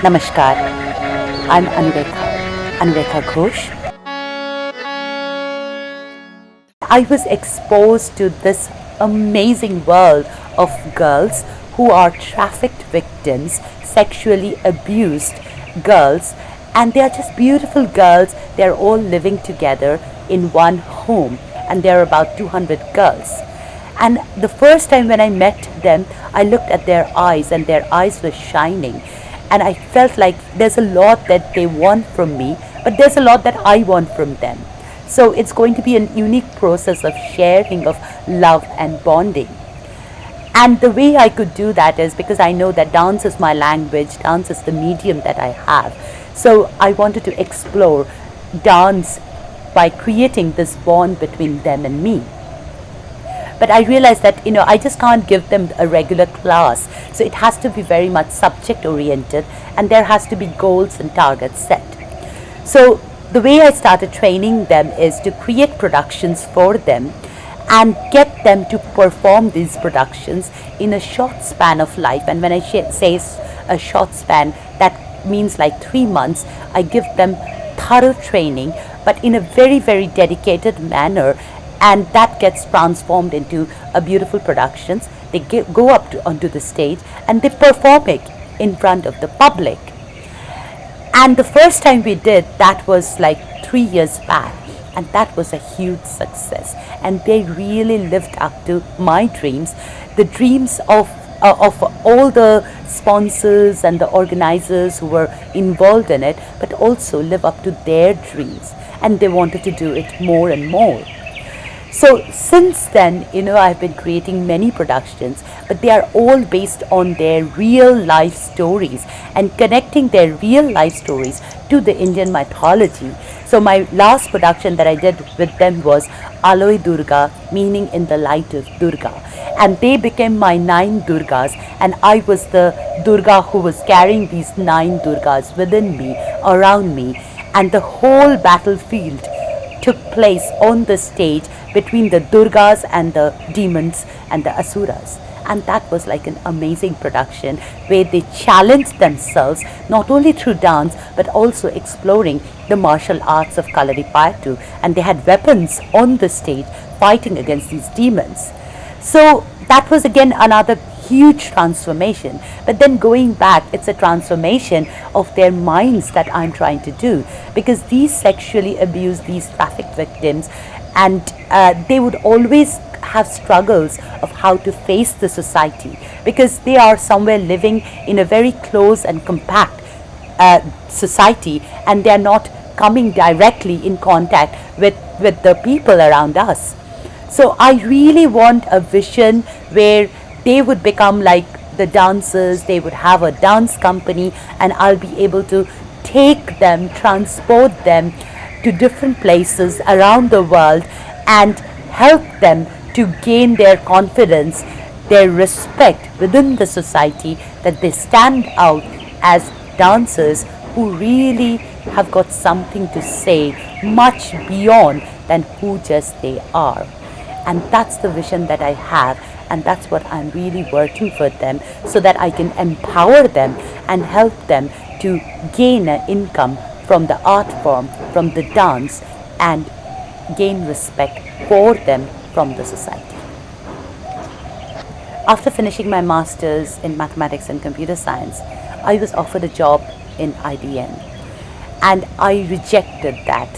Namaskar. I'm Anurekha Ghosh. I was exposed to this amazing world of girls who are trafficked victims, sexually abused girls, and they are just beautiful girls. They're all living together in one home, and there are about 200 girls. And the first time when I met them, I looked at their eyes, and their eyes were shining. And I felt like there's a lot that they want from me, but there's a lot that I want from them. So it's going to be a unique process of sharing, of love and bonding. And the way I could do that is because I know that dance is my language, dance is the medium that I have. So I wanted to explore dance by creating this bond between them and me. But I realized that, I just can't give them a regular class. So it has to be very much subject oriented, and there has to be goals and targets set. So the way I started training them is to create productions for them and get them to perform these productions in a short span of life. And when I say a short span, that means like 3 months. I give them thorough training, but in a very, very dedicated manner, and that gets transformed into a beautiful productions. They go up onto the stage and they perform it in front of the public. And the first time we did that was like 3 years back, and that was a huge success. And they really lived up to my dreams, the dreams of all the sponsors and the organizers who were involved in it, but also live up to their dreams, and they wanted to do it more and more. So since then, I've been creating many productions, but they are all based on their real life stories and connecting their real life stories to the Indian mythology. So my last production that I did with them was Aloy Durga, meaning in the light of Durga. And they became my 9 Durgas, and I was the Durga who was carrying these 9 Durgas within me, around me, and the whole battlefield took place on the stage between the Durgas and the demons and the Asuras. And that was like an amazing production where they challenged themselves not only through dance but also exploring the martial arts of Kalaripayattu, and they had weapons on the stage fighting against these demons. So that was again another huge transformation. But then going back, it's a transformation of their minds that I'm trying to do, because these sexually abused, these trafficked victims, and they would always have struggles of how to face the society, because they are somewhere living in a very close and compact society, and they are not coming directly in contact with the people around us. So I really want a vision where they would become like the dancers, they would have a dance company, and I'll be able to take them, transport them to different places around the world and help them to gain their confidence, their respect within the society, that they stand out as dancers who really have got something to say much beyond than who just they are. And that's the vision that I have, and that's what I'm really working for them, so that I can empower them and help them to gain an income from the art form, from the dance, and gain respect for them from the society. After finishing my master's in mathematics and computer science, I was offered a job in IBM, and I rejected that.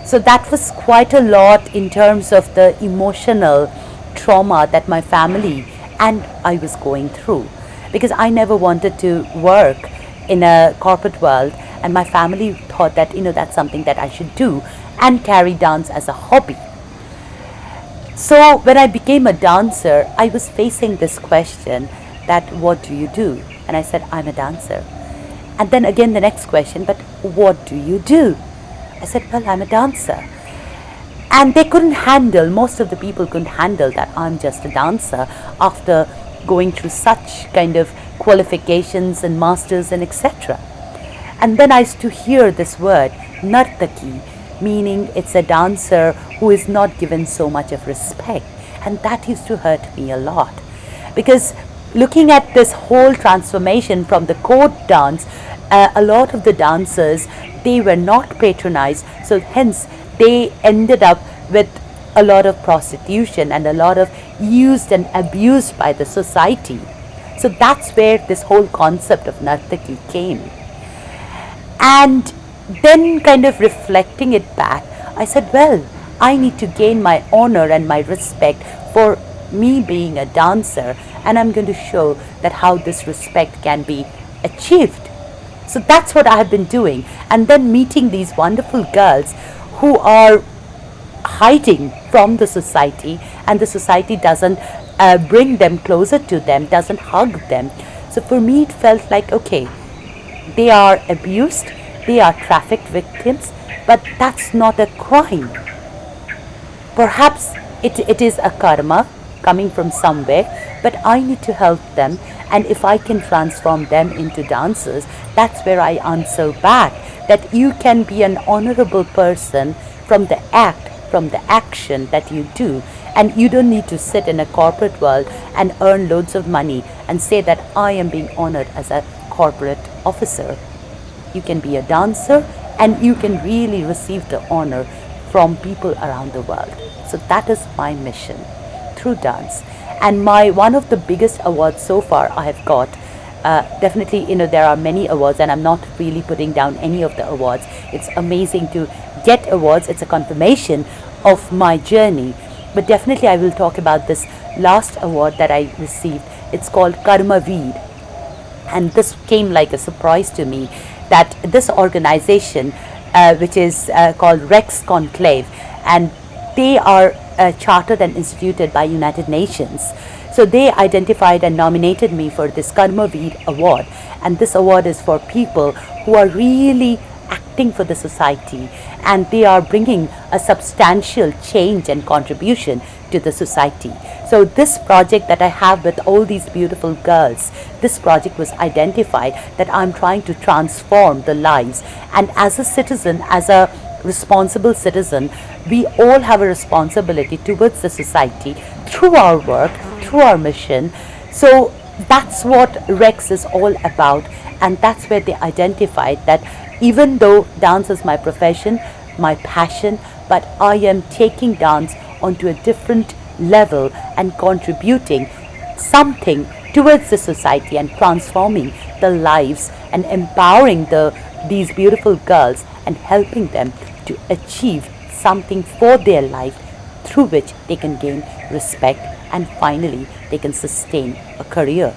So that was quite a lot in terms of the emotional trauma that my family and I was going through, because I never wanted to work in a corporate world, and my family thought that that's something that I should do and carry dance as a hobby. So when I became a dancer, I was facing this question that what do you do? And I said, I'm a dancer. And then again the next question, but what do you do? I said, well, I'm a dancer. And they couldn't handle, most of the people couldn't handle that I'm just a dancer after going through such kind of qualifications and masters and etc. And then I used to hear this word, nartaki, meaning it's a dancer who is not given so much of respect. And that used to hurt me a lot, because looking at this whole transformation from the court dance a lot of the dancers, they were not patronized, so hence they ended up with a lot of prostitution and a lot of used and abused by the society. So that's where this whole concept of nartaki came. And then, kind of reflecting it back, I said, well, I need to gain my honor and my respect for me being a dancer, and I'm going to show that how this respect can be achieved. So that's what I have been doing. And then meeting these wonderful girls who are hiding from the society, and the society doesn't bring them closer to them, doesn't hug them. So for me, it felt like, okay, they are abused, they are trafficked victims, but that's not a crime. Perhaps it is a karma coming from somewhere, but I need to help them. And if I can transform them into dancers, that's where I answer back that you can be an honorable person from the act, from the action that you do. And you don't need to sit in a corporate world and earn loads of money and say that I am being honored as a corporate officer. You can be a dancer and you can really receive the honor from people around the world. So that is my mission through dance. And my one of the biggest awards so far I have got, definitely, there are many awards, and I'm not really putting down any of the awards. It's amazing to get awards. It's a confirmation of my journey. But definitely I will talk about this last award that I received. It's called Karma Veer. And this came like a surprise to me, that this organization, which is called Rex Conclave, and they are chartered and instituted by United Nations. So they identified and nominated me for this Karma Veer award. And this award is for people who are really acting for the society, and they are bringing a substantial change and contribution to the society. So this project that I have with all these beautiful girls, this project was identified that I'm trying to transform the lives. And as a citizen, as a responsible citizen, we all have a responsibility towards the society through our work, through our mission. So that's what Rex is all about, and that's where they identified that even though dance is my profession, my passion, but I am taking dance onto a different level and contributing something towards the society and transforming the lives and empowering these beautiful girls and helping them to achieve something for their life through which they can gain respect, and finally they can sustain a career.